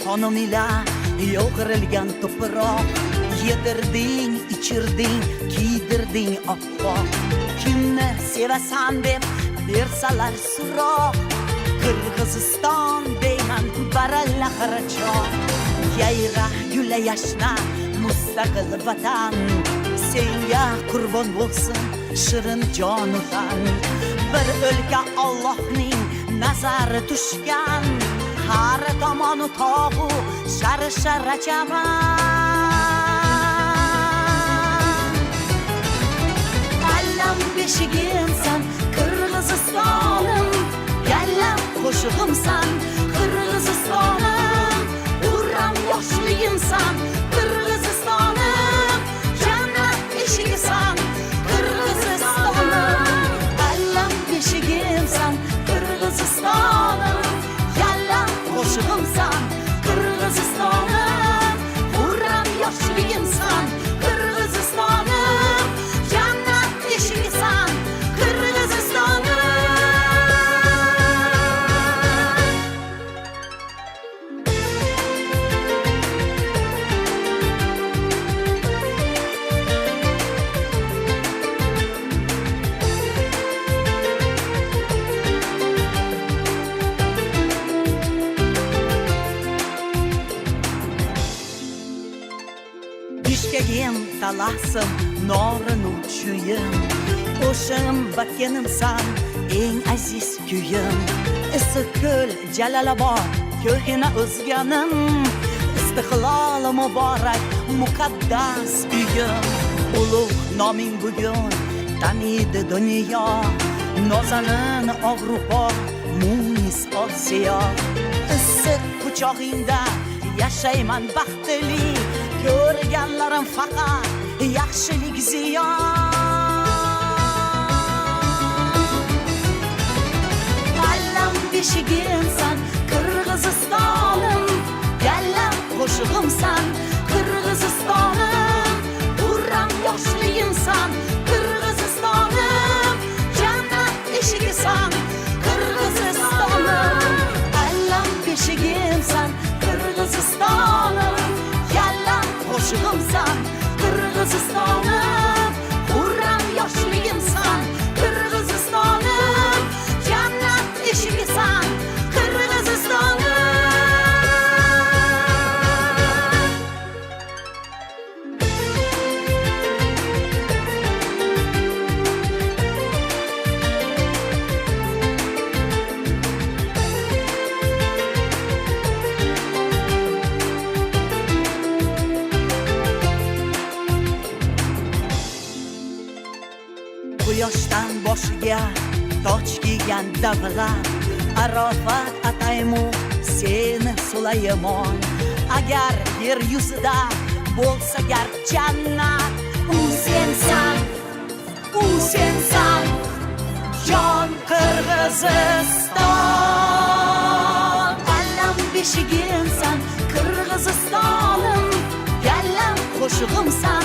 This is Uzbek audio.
qonim ila yo'g'rilgan to'proq, yedirding, ichirding, kiydirding oppoq. Kimni sevasan deb bersalar so'roq, Qirg'iziston deyman baralla xarachoq. Yayra gula yashna mustaqil vatan, senga qurbon bo'lsin shirin jonudan. Bir o'lka Allohning nazari tushgan, har tomoni tog'u shar-shara chaman. Allam beshigimsan Qirg'izistonim, yallam qo'shig'imsan Qirg'izistonim, urram yoshligimsan Qirg'izistonim, jannat eshigisan Qirg'izistonim. Allam beshigimsan Qirg'izistonim, yallam qo'shig'imsan Qirg'izistonim, urram yoshligimsan Qirg'izistonim, jannat eshigisan Qirg'izistonim. Bishkegim talasim, norin uchuyim, o'shim vatanimsan eng aziz kuyim. Issiqko'l Jalolobod ko'hina o'zganim, istiqlol muborak muqaddas uyim. Ulug' noming bugun taniydi dunyo, nozanin Avrupa, munis Osiyo. Issiq quchog'ingda yashayman baxtli, ko'rganlarim faqat yaxshilik ziyon. Allam beshigimsan Qirg'izistonim, yallam qo'shig'imsan Qirg'izistonim, urram yoshligimsan Qirg'izistonim, jannat eshigisan Qirg'izistonim. Allam beshigimsan Qirg'izistonim, yallam qo'shig'imsan Qirg'izistonim, urram yoshligimsan Qirg'izistonim, jannat eshigisan Qirg'izistonim. Quyoshdan boshiga toj kiygan davlat, Arafat ataymu seni Sulaymon. Agar yer yuzida bo'lsa gar jannat, u sensan jon Qirg'iziston. Allam beshigimsan Qirg'izistonim, yallam qo'shig'imsan